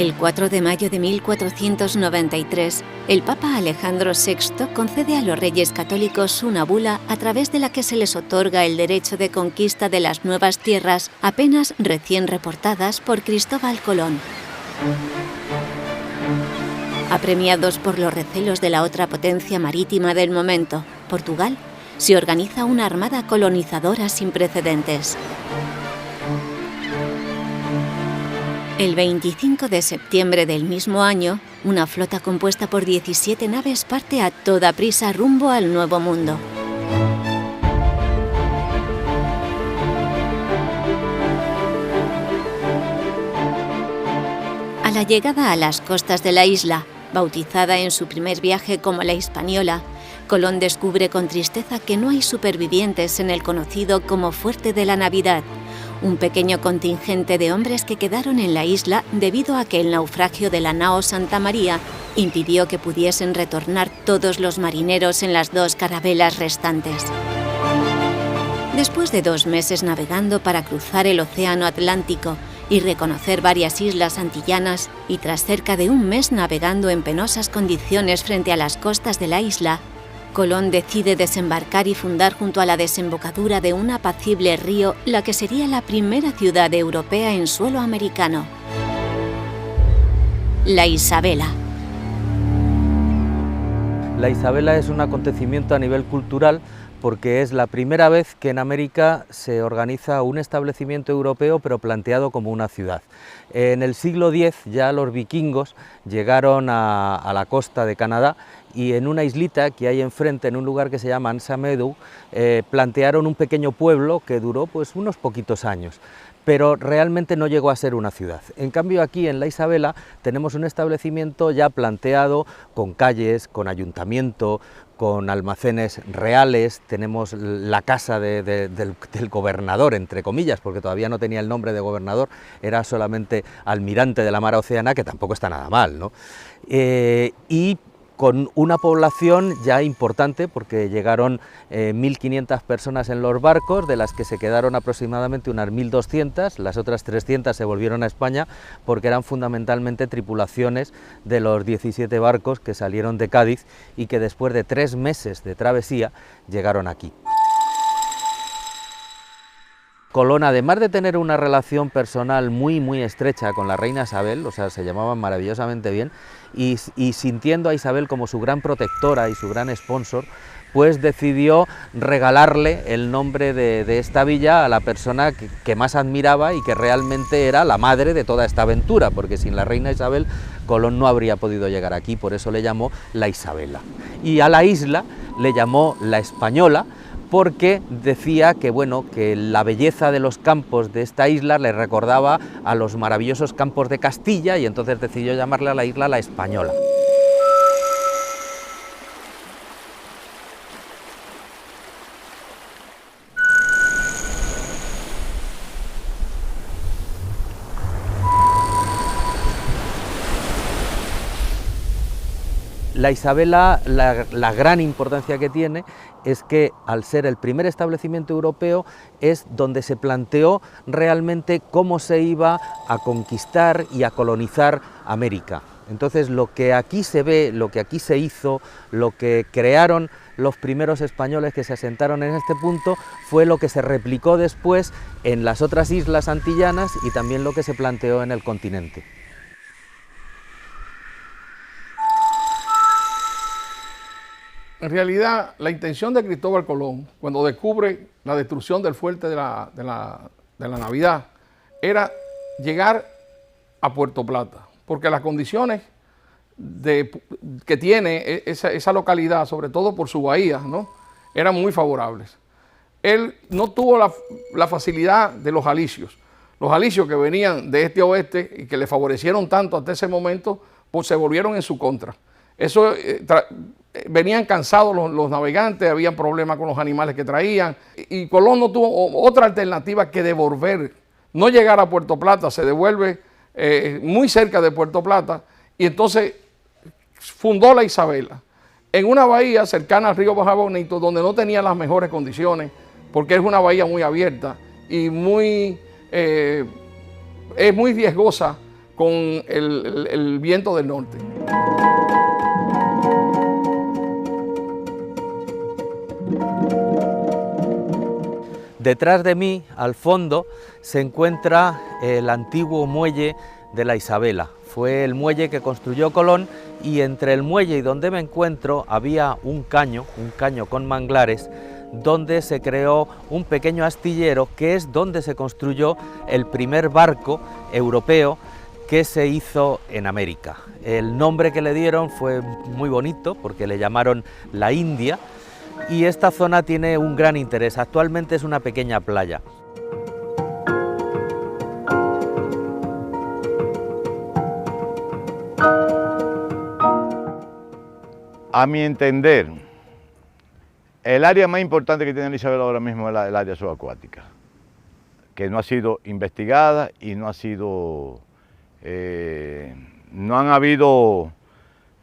El 4 de mayo de 1493, el Papa Alejandro VI concede a los reyes católicos una bula a través de la que se les otorga el derecho de conquista de las nuevas tierras apenas recién reportadas por Cristóbal Colón. Apremiados por los recelos de la otra potencia marítima del momento, Portugal, se organiza una armada colonizadora sin precedentes. El 25 de septiembre del mismo año, una flota compuesta por 17 naves parte a toda prisa rumbo al Nuevo Mundo. A la llegada a las costas de la isla, bautizada en su primer viaje como la Hispaniola, Colón descubre con tristeza que no hay supervivientes en el conocido como Fuerte de la Navidad, un pequeño contingente de hombres que quedaron en la isla debido a que el naufragio de la nao Santa María impidió que pudiesen retornar todos los marineros en las 2 carabelas restantes. Después de 2 meses navegando para cruzar el Océano Atlántico y reconocer varias islas antillanas, y tras cerca de 1 mes navegando en penosas condiciones frente a las costas de la isla, Colón decide desembarcar y fundar junto a la desembocadura de un apacible río la que sería la primera ciudad europea en suelo americano: La Isabela. La Isabela es un acontecimiento a nivel cultural porque es la primera vez que en América se organiza un establecimiento europeo, pero planteado como una ciudad. En el siglo X ya los vikingos llegaron a la costa de Canadá y en una islita que hay enfrente, en un lugar que se llama Ansa Meadow, plantearon un pequeño pueblo que duró pues unos poquitos años, pero realmente no llegó a ser una ciudad. En cambio aquí en La Isabela tenemos un establecimiento ya planteado con calles, con ayuntamiento, con almacenes reales, tenemos la casa del gobernador, entre comillas, porque todavía no tenía el nombre de gobernador, era solamente almirante de la mar Oceana, que tampoco está nada mal, ¿no? Y con una población ya importante, porque llegaron 1.500 personas en los barcos, de las que se quedaron aproximadamente unas 1.200, las otras 300 se volvieron a España, porque eran fundamentalmente tripulaciones de los 17 barcos que salieron de Cádiz y que después de 3 meses de travesía llegaron aquí. Colón, además de tener una relación personal muy estrecha con la reina Isabel, o sea, se llamaban maravillosamente bien, y sintiendo a Isabel como su gran protectora y su gran sponsor, pues decidió regalarle el nombre de esta villa a la persona que más admiraba y que realmente era la madre de toda esta aventura, porque sin la reina Isabel Colón no habría podido llegar aquí, por eso le llamó La Isabela. Y a la isla le llamó La Española, porque decía que, bueno, que la belleza de los campos de esta isla le recordaba a los maravillosos campos de Castilla, y entonces decidió llamarle a la isla La Española. La Isabela, la gran importancia que tiene es que, al ser el primer establecimiento europeo, es donde se planteó realmente cómo se iba a conquistar y a colonizar América. Entonces, lo que aquí se ve, lo que aquí se hizo, lo que crearon los primeros españoles que se asentaron en este punto, fue lo que se replicó después en las otras islas antillanas y también lo que se planteó en el continente. En realidad, la intención de Cristóbal Colón, cuando descubre la destrucción del fuerte de la Navidad, era llegar a Puerto Plata, porque las condiciones que tiene esa localidad, sobre todo por su bahía, ¿no?, eran muy favorables. Él no tuvo la facilidad de los alicios. Los alicios que venían de este a oeste y que le favorecieron tanto hasta ese momento, pues se volvieron en su contra. Eso venían cansados los navegantes, había problemas con los animales que traían, y Colón no tuvo otra alternativa que devolver, no llegar a Puerto Plata, se devuelve muy cerca de Puerto Plata, y entonces fundó La Isabela, en una bahía cercana al río Baja Bonito, donde no tenía las mejores condiciones, porque es una bahía muy abierta y es muy riesgosa con el viento del norte. Detrás de mí, al fondo, se encuentra el antiguo muelle de la Isabela. Fue el muelle que construyó Colón y entre el muelle y donde me encuentro había un caño con manglares, donde se creó un pequeño astillero que es donde se construyó el primer barco europeo que se hizo en América. El nombre que le dieron fue muy bonito porque le llamaron la India y esta zona tiene un gran interés. Actualmente es una pequeña playa. A mi entender, el área más importante que tiene la Isabela ahora mismo es el área subacuática, que no ha sido investigada y no han habido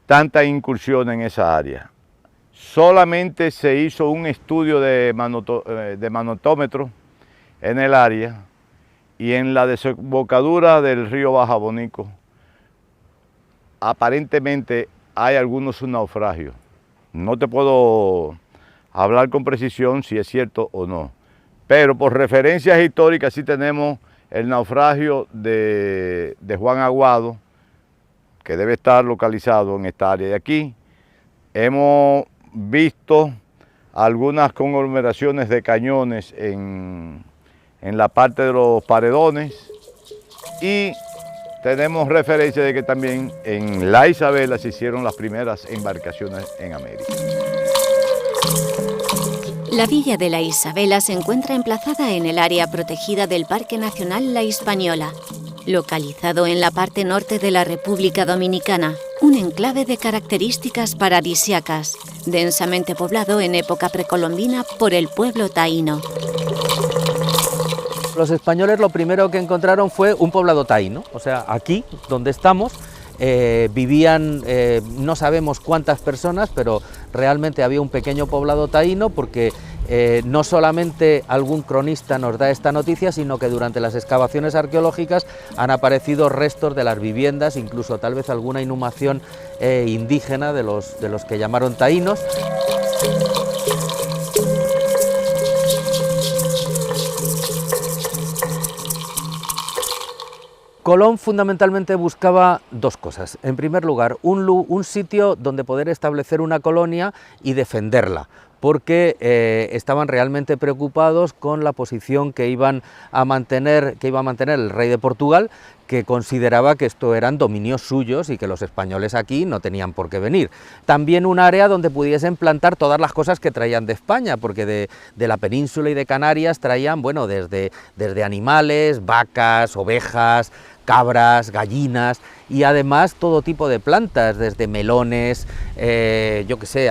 tantas incursiones en esa área. Solamente se hizo un estudio de manotómetro en el área y en la desembocadura del río Baja Bonico aparentemente hay algunos naufragios. No te puedo hablar con precisión si es cierto o no, pero por referencias históricas sí tenemos el naufragio de Juan Aguado, que debe estar localizado en esta área de aquí. Hemos visto algunas conglomeraciones de cañones en la parte de los paredones y tenemos referencia de que también en la Isabela se hicieron las primeras embarcaciones en América. La villa de la Isabela se encuentra emplazada en el área protegida del Parque Nacional La Hispaniola, localizado en la parte norte de la República Dominicana, un enclave de características paradisíacas, densamente poblado en época precolombina por el pueblo taíno. Los españoles lo primero que encontraron fue un poblado taíno, o sea, aquí donde estamos vivían, no sabemos cuántas personas, pero realmente había un pequeño poblado taíno porque no solamente algún cronista nos da esta noticia, sino que durante las excavaciones arqueológicas han aparecido restos de las viviendas, incluso tal vez alguna inhumación indígena de los que llamaron taínos. Colón fundamentalmente buscaba dos cosas. En primer lugar, un sitio donde poder establecer una colonia y defenderla, porque estaban realmente preocupados con la posición que iba a mantener el rey de Portugal, que consideraba que esto eran dominios suyos y que los españoles aquí no tenían por qué venir. También un área donde pudiesen plantar todas las cosas que traían de España, porque de la península y de Canarias traían, bueno, desde animales, vacas, ovejas, cabras, gallinas y además todo tipo de plantas, desde melones,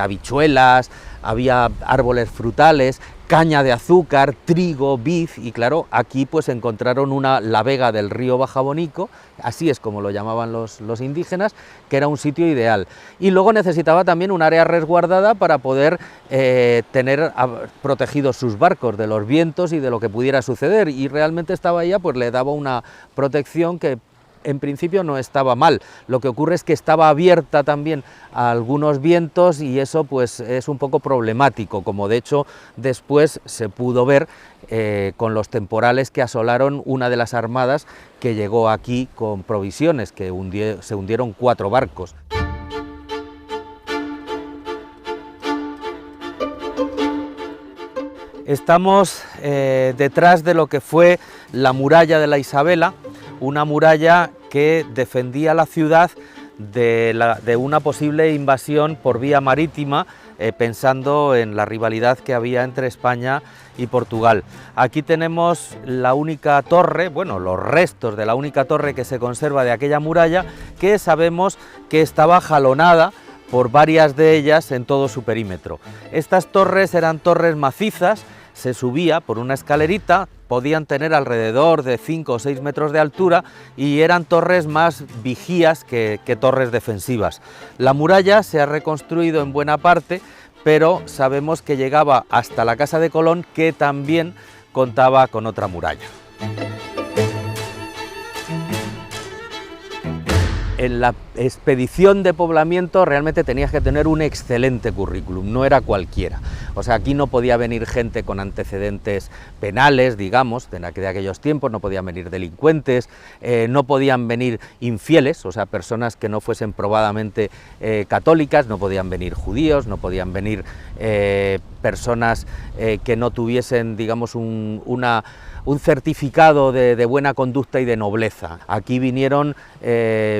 habichuelas, había árboles frutales, caña de azúcar, trigo, vid y claro, aquí pues encontraron la vega del río Baja Bonico, así es como lo llamaban los indígenas, que era un sitio ideal. Y luego necesitaba también un área resguardada para poder tener protegidos sus barcos de los vientos y de lo que pudiera suceder y realmente esta bahía pues le daba una protección que en principio no estaba mal. Lo que ocurre es que estaba abierta también a algunos vientos y eso pues es un poco problemático, como de hecho después se pudo ver con los temporales que asolaron una de las armadas que llegó aquí con provisiones, que se hundieron 4 barcos. Estamos detrás de lo que fue la muralla de la Isabela, una muralla que defendía la ciudad de una posible invasión por vía marítima, pensando en la rivalidad que había entre España y Portugal. Aquí tenemos la única torre, bueno, los restos de la única torre que se conserva de aquella muralla, que sabemos que estaba jalonada por varias de ellas en todo su perímetro. Estas torres eran torres macizas, se subía por una escalerita, podían tener alrededor de 5 o 6 metros de altura y eran torres más vigías que torres defensivas. La muralla se ha reconstruido en buena parte, pero sabemos que llegaba hasta la casa de Colón, que también contaba con otra muralla. en la expedición de poblamiento realmente tenías que tener un excelente currículum, no era cualquiera. O sea, aquí no podía venir gente con antecedentes penales, digamos, de aquellos tiempos, no podían venir delincuentes, no podían venir infieles, o sea, personas que no fuesen probadamente católicas, no podían venir judíos, no podían venir personas que no tuviesen, digamos, un certificado de buena conducta y de nobleza. Aquí vinieron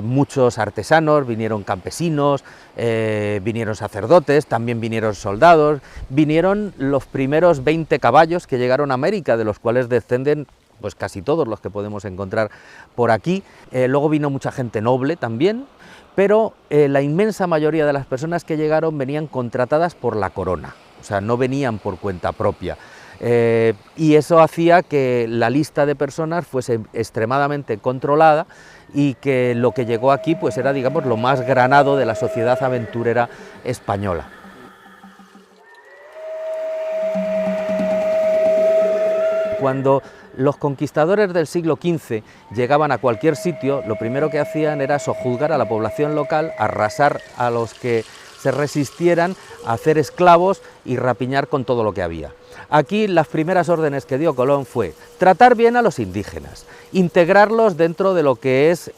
muchos artesanos, vinieron campesinos, vinieron sacerdotes, también vinieron soldados, vinieron los primeros 20 caballos que llegaron a América, de los cuales descenden pues casi todos los que podemos encontrar por aquí. Luego vino mucha gente noble también, pero la inmensa mayoría de las personas que llegaron venían contratadas por la corona, o sea, no venían por cuenta propia. Y eso hacía que la lista de personas fuese extremadamente controlada y que lo que llegó aquí pues era, digamos, lo más granado de la sociedad aventurera española. Cuando los conquistadores del siglo XV llegaban a cualquier sitio, lo primero que hacían era sojuzgar a la población local, arrasar a los que se resistieran, a hacer esclavos y rapiñar con todo lo que había. Aquí las primeras órdenes que dio Colón fue tratar bien a los indígenas, integrarlos dentro de lo que es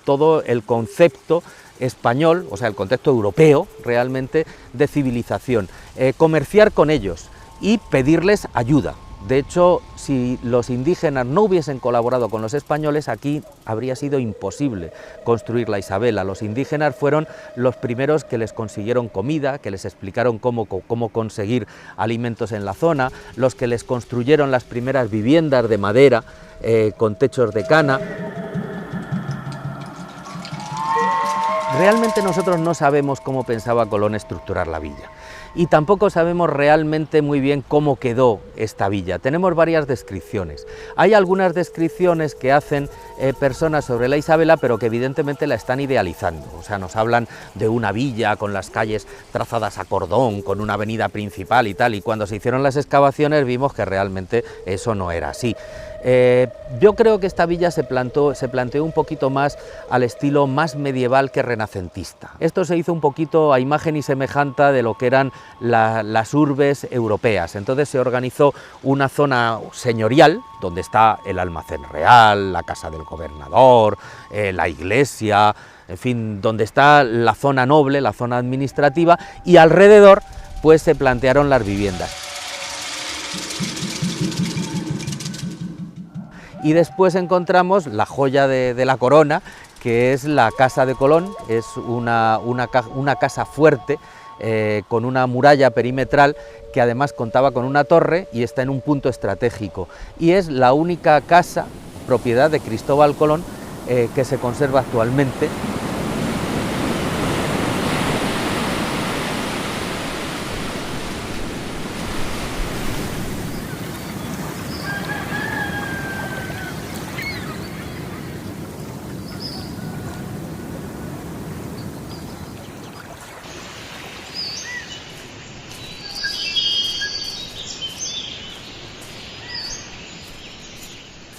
todo el concepto español, o sea, el contexto europeo realmente de civilización, comerciar con ellos y pedirles ayuda. De hecho, si los indígenas no hubiesen colaborado con los españoles, aquí habría sido imposible construir la Isabela. Los indígenas fueron los primeros que les consiguieron comida, que les explicaron cómo conseguir alimentos en la zona, los que les construyeron las primeras viviendas de madera con techos de cana. Realmente nosotros no sabemos cómo pensaba Colón estructurar la villa. Y tampoco sabemos realmente muy bien cómo quedó esta villa. Tenemos varias descripciones. Hay algunas descripciones que hacen personas sobre la Isabela, pero que evidentemente la están idealizando. O sea, nos hablan de una villa con las calles trazadas a cordón, con una avenida principal y tal, y cuando se hicieron las excavaciones vimos que realmente eso no era así. Yo creo que esta villa se planteó un poquito más al estilo más medieval que renacentista. Esto se hizo un poquito a imagen y semejanza de lo que eran las urbes europeas. Entonces se organizó una zona señorial, donde está el almacén real, la casa del gobernador, la iglesia, en fin, donde está la zona noble, la zona administrativa, y alrededor pues se plantearon las viviendas. Y después encontramos la joya de la corona, que es la Casa de Colón. Es una casa fuerte, con una muralla perimetral, que además contaba con una torre y está en un punto estratégico. Y es la única casa, propiedad de Cristóbal Colón, que se conserva actualmente.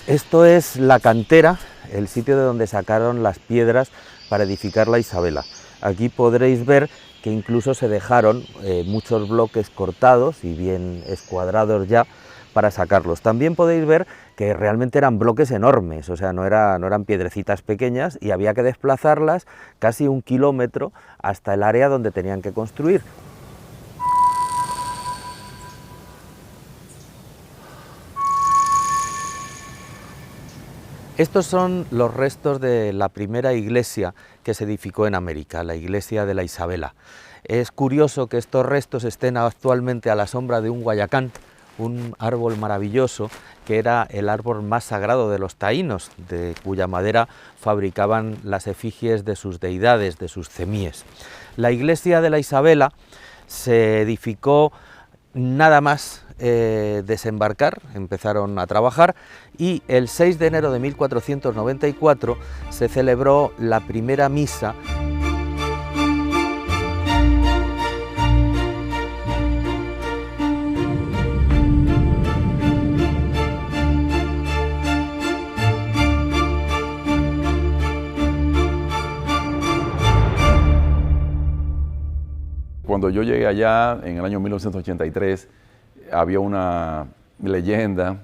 Esto es la cantera, el sitio de donde sacaron las piedras para edificar la Isabela. Aquí podréis ver que incluso se dejaron muchos bloques cortados y bien escuadrados ya para sacarlos. También podéis ver que realmente eran bloques enormes, o sea, no eran piedrecitas pequeñas, y había que desplazarlas casi 1 kilómetro hasta el área donde tenían que construir. Estos son los restos de la primera iglesia que se edificó en América, la iglesia de la Isabela. Es curioso que estos restos estén actualmente a la sombra de un guayacán, un árbol maravilloso que era el árbol más sagrado de los taínos, de cuya madera fabricaban las efigies de sus deidades, de sus cemíes. La iglesia de la Isabela se edificó nada más desembarcar, empezaron a trabajar, y el 6 de enero de 1494 se celebró la primera misa . Cuando yo llegué allá, en el año 1983, había una leyenda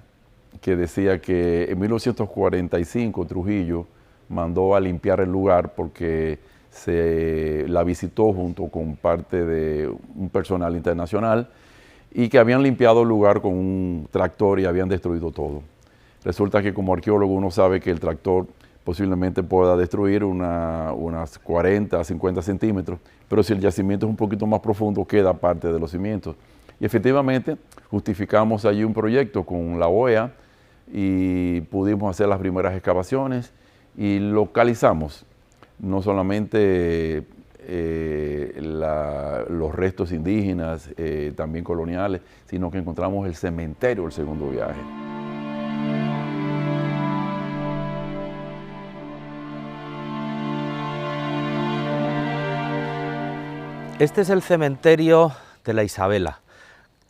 que decía que en 1945 Trujillo mandó a limpiar el lugar porque se la visitó junto con parte de un personal internacional y que habían limpiado el lugar con un tractor y habían destruido todo. Resulta que como arqueólogo uno sabe que el tractor posiblemente pueda destruir unas 40 a 50 centímetros, pero si el yacimiento es un poquito más profundo, queda parte de los cimientos. Y efectivamente justificamos allí un proyecto con la OEA y pudimos hacer las primeras excavaciones y localizamos no solamente los restos indígenas, también coloniales, sino que encontramos el cementerio del segundo viaje. Este es el cementerio de la Isabela.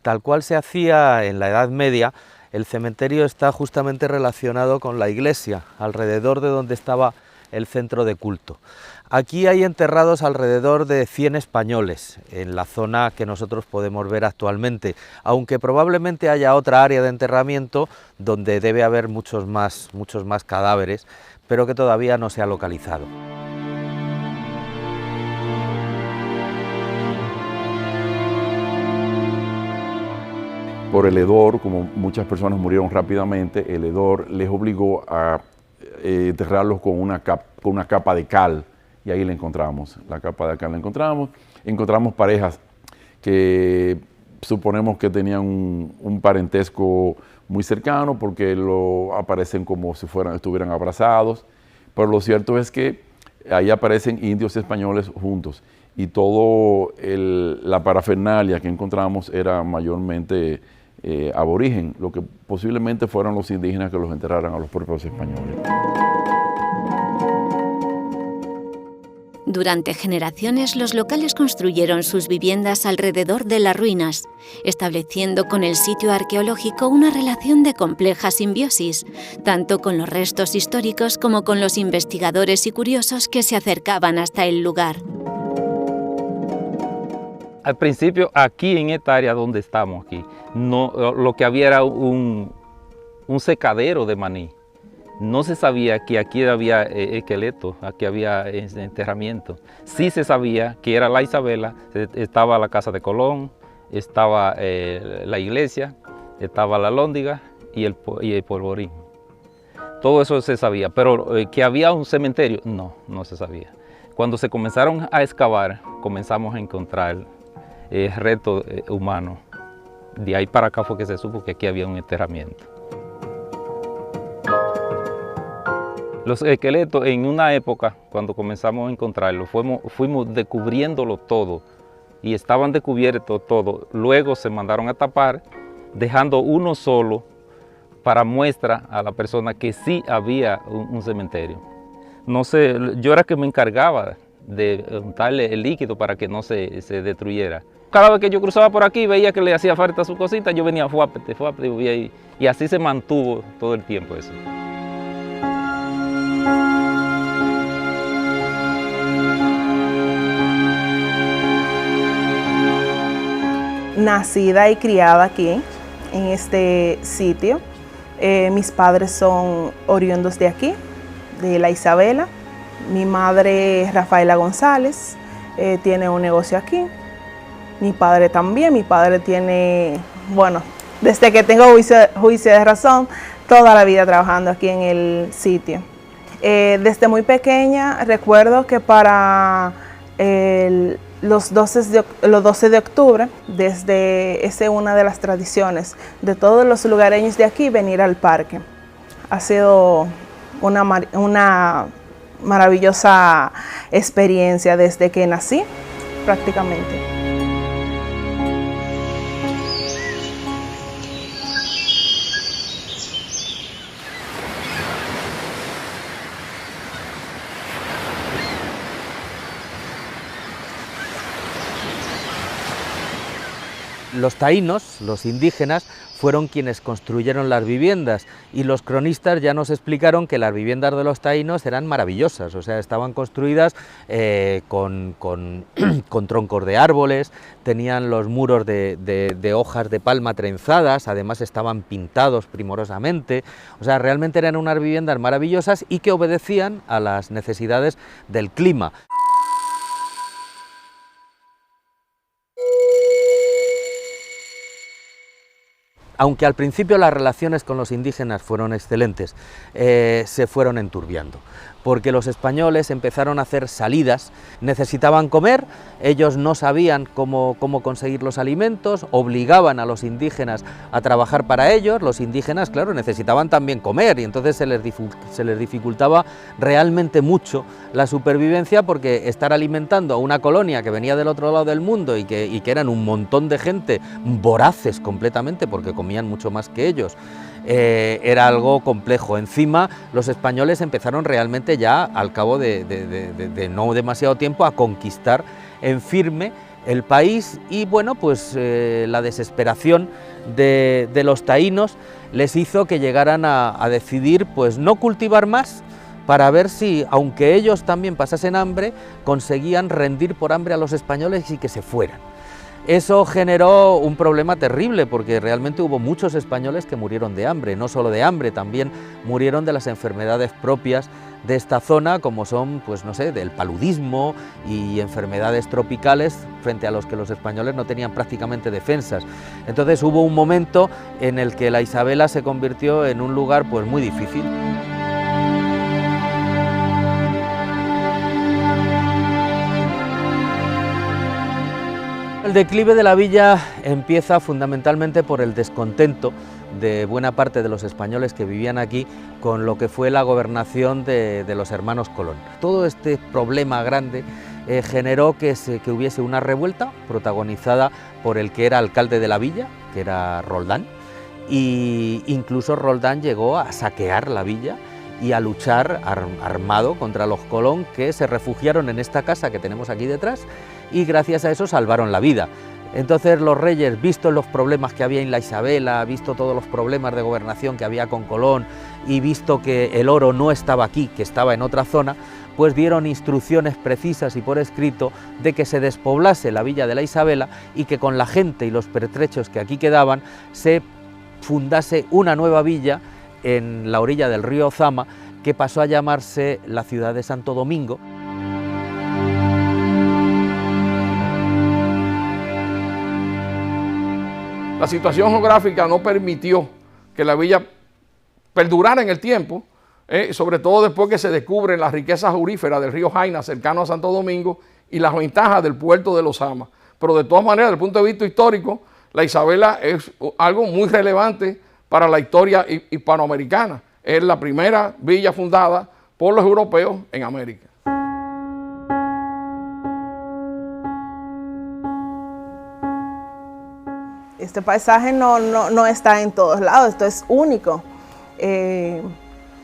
Tal cual se hacía en la Edad Media, el cementerio está justamente relacionado con la iglesia, alrededor de donde estaba el centro de culto. Aquí hay enterrados alrededor de 100 españoles, en la zona que nosotros podemos ver actualmente, aunque probablemente haya otra área de enterramiento donde debe haber muchos más cadáveres, pero que todavía no se ha localizado. Por el hedor, como muchas personas murieron rápidamente, el hedor les obligó a enterrarlos con una capa de cal, y ahí la encontramos. La capa de cal la encontramos. Encontramos parejas que suponemos que tenían un parentesco muy cercano porque aparecen como si estuvieran abrazados, pero lo cierto es que ahí aparecen indios españoles juntos y todo la parafernalia que encontramos era mayormente aborigen, lo que posiblemente fueron los indígenas que los enterraran a los propios españoles. Durante generaciones los locales construyeron sus viviendas alrededor de las ruinas, estableciendo con el sitio arqueológico una relación de compleja simbiosis, tanto con los restos históricos como con los investigadores y curiosos que se acercaban hasta el lugar. Al principio, aquí en esta área donde estamos aquí, lo que había era un secadero de maní. No se sabía que aquí había esqueletos, aquí había enterramiento. Sí se sabía que era la Isabela, estaba la casa de Colón, estaba la iglesia, estaba la Lóndiga y el polvorín. Todo eso se sabía, pero que había un cementerio, no se sabía. Cuando se comenzaron a excavar, comenzamos a encontrar restos humanos. De ahí para acá fue que se supo que aquí había un enterramiento. Los esqueletos en una época, cuando comenzamos a encontrarlos, fuimos descubriéndolo todo y estaban descubiertos todo. Luego se mandaron a tapar, dejando uno solo para muestra a la persona que sí había un cementerio. No sé, yo era que me encargaba de untarle el líquido para que no se destruyera. Cada vez que yo cruzaba por aquí veía que le hacía falta su cosita, yo venía fuapete, y así se mantuvo todo el tiempo eso. Nacida y criada aquí, en este sitio. Mis padres son oriundos de aquí, de la Isabela. Mi madre, Rafaela González, tiene un negocio aquí. Mi padre también. Mi padre tiene, bueno, desde que tengo juicio de razón, toda la vida trabajando aquí en el sitio. Desde muy pequeña recuerdo que para los 12 de octubre, esa es una de las tradiciones de todos los lugareños de aquí, venir al parque. Ha sido una maravillosa experiencia desde que nací, prácticamente. Los taínos, los indígenas, fueron quienes construyeron las viviendas y los cronistas ya nos explicaron que las viviendas de los taínos eran maravillosas, o sea, estaban construidas con troncos de árboles, tenían los muros de hojas de palma trenzadas, además estaban pintados primorosamente, o sea, realmente eran unas viviendas maravillosas y que obedecían a las necesidades del clima. Aunque al principio las relaciones con los indígenas fueron excelentes, se fueron enturbiando, porque los españoles empezaron a hacer salidas, necesitaban comer, ellos no sabían cómo conseguir los alimentos, obligaban a los indígenas a trabajar para ellos, los indígenas, claro, necesitaban también comer y entonces se les dificultaba realmente mucho la supervivencia, porque estar alimentando a una colonia que venía del otro lado del mundo y que eran un montón de gente voraces completamente, porque comían mucho más que ellos, era algo complejo. Encima los españoles empezaron realmente ya al cabo de no demasiado tiempo a conquistar en firme el país y bueno, pues la desesperación de los taínos les hizo que llegaran a decidir pues no cultivar más, para ver si, aunque ellos también pasasen hambre, conseguían rendir por hambre a los españoles y que se fueran. Eso generó un problema terrible, porque realmente hubo muchos españoles que murieron de hambre, no solo de hambre, también murieron de las enfermedades propias de esta zona, como son, pues no sé, del paludismo y enfermedades tropicales, frente a los que los españoles no tenían prácticamente defensas. Entonces hubo un momento en el que la Isabela se convirtió en un lugar pues muy difícil. El declive de la villa empieza fundamentalmente por el descontento de buena parte de los españoles que vivían aquí con lo que fue la gobernación de los hermanos Colón. Todo este problema grande generó que hubiese una revuelta protagonizada por el que era alcalde de la villa, que era Roldán, e incluso Roldán llegó a saquear la villa y a luchar armado contra los Colón, que se refugiaron en esta casa que tenemos aquí detrás y gracias a eso salvaron la vida. Entonces los reyes, vistos los problemas que había en la Isabela, visto todos los problemas de gobernación que había con Colón y visto que el oro no estaba aquí, que estaba en otra zona, pues dieron instrucciones precisas y por escrito de que se despoblase la villa de la Isabela y que con la gente y los pertrechos que aquí quedaban se fundase una nueva villa en la orilla del río Zama, que pasó a llamarse la ciudad de Santo Domingo. La situación geográfica no permitió que la villa perdurara en el tiempo, sobre todo después que se descubren las riquezas auríferas del río Jaina cercano a Santo Domingo y las ventajas del puerto de Los Amas. Pero de todas maneras, desde el punto de vista histórico, la Isabela es algo muy relevante para la historia hispanoamericana. Es la primera villa fundada por los europeos en América. Este paisaje no está en todos lados, esto es único.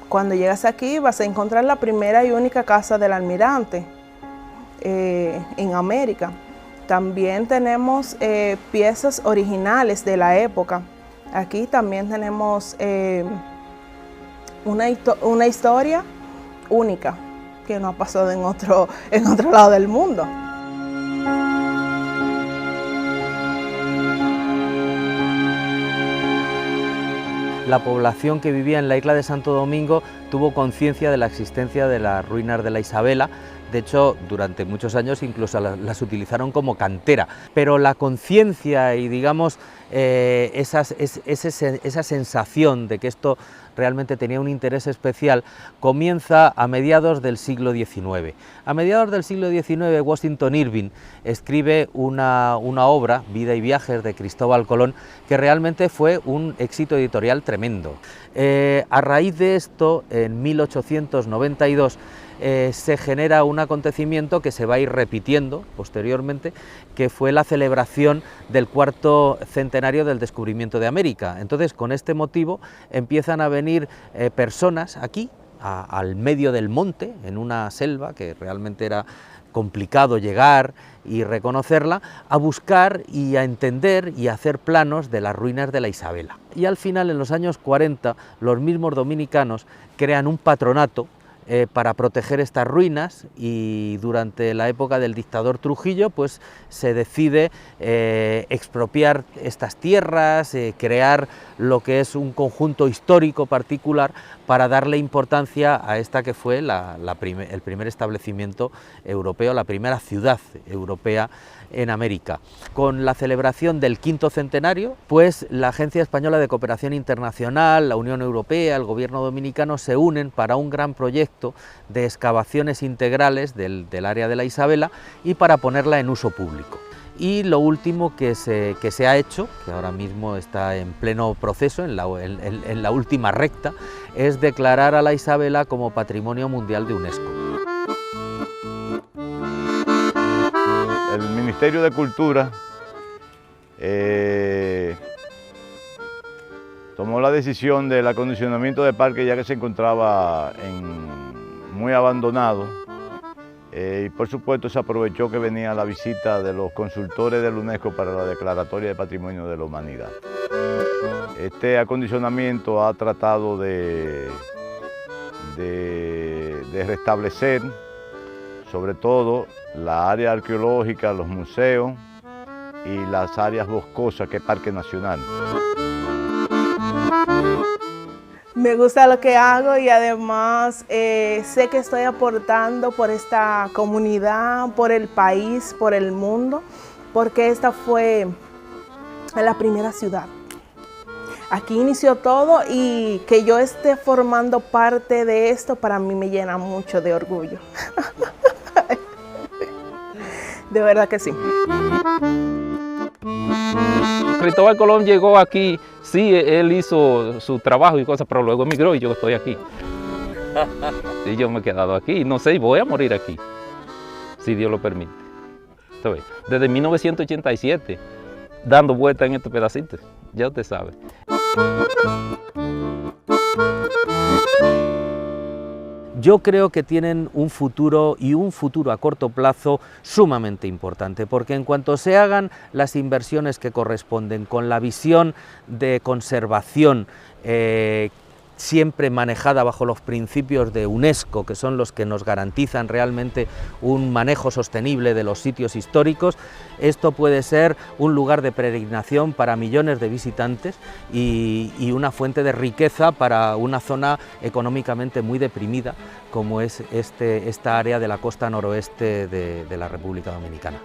Cuando llegas aquí vas a encontrar la primera y única casa del almirante en América. También tenemos piezas originales de la época. Aquí también tenemos una historia única que no ha pasado en otro lado del mundo. La población que vivía en la isla de Santo Domingo tuvo conciencia de la existencia de las ruinas de la Isabela. De hecho, durante muchos años incluso las utilizaron como cantera, pero la conciencia y digamos esa sensación de que esto realmente tenía un interés especial comienza a mediados del siglo XIX. A mediados del siglo XIX, Washington Irving escribe una obra, Vida y viajes de Cristóbal Colón, que realmente fue un éxito editorial tremendo. A raíz de esto, en 1892, se genera un acontecimiento que se va a ir repitiendo posteriormente, que fue la celebración del cuarto centenario del descubrimiento de América. Entonces, con este motivo, empiezan a venir personas aquí, al medio del monte, en una selva que realmente era complicado llegar y reconocerla, a buscar y a entender y a hacer planos de las ruinas de la Isabela. Y al final, en los años 40, los mismos dominicanos crean un patronato para proteger estas ruinas, y durante la época del dictador Trujillo pues se decide expropiar estas tierras, crear lo que es un conjunto histórico particular para darle importancia a esta que fue el primer establecimiento europeo, la primera ciudad europea en América. Con la celebración del quinto centenario, pues la Agencia Española de Cooperación Internacional, la Unión Europea, el gobierno dominicano se unen para un gran proyecto de excavaciones integrales del área de la Isabela y para ponerla en uso público. Y lo último que se ha hecho, que ahora mismo está en pleno proceso, en la última recta, es declarar a la Isabela como Patrimonio Mundial de UNESCO. El Ministerio de Cultura tomó la decisión del acondicionamiento del parque, ya que se encontraba muy abandonado, y por supuesto se aprovechó que venía la visita de los consultores de la UNESCO para la declaratoria de Patrimonio de la Humanidad. Este acondicionamiento ha tratado de restablecer sobre todo la área arqueológica, los museos y las áreas boscosas que es Parque Nacional. Me gusta lo que hago y además sé que estoy aportando por esta comunidad, por el país, por el mundo, porque esta fue la primera ciudad. Aquí inició todo y que yo esté formando parte de esto para mí me llena mucho de orgullo. De verdad que sí. Cristóbal Colón llegó aquí, sí, él hizo su trabajo y cosas, pero luego emigró y yo estoy aquí. Y yo me he quedado aquí, no sé, voy a morir aquí, si Dios lo permite. Entonces, desde 1987, dando vueltas en este pedacito, ya usted sabe. Yo creo que tienen un futuro, y un futuro a corto plazo, sumamente importante, porque en cuanto se hagan las inversiones que corresponden con la visión de conservación siempre manejada bajo los principios de UNESCO, que son los que nos garantizan realmente un manejo sostenible de los sitios históricos, esto puede ser un lugar de peregrinación para millones de visitantes y una fuente de riqueza para una zona económicamente muy deprimida como es esta área de la costa noroeste de la República Dominicana.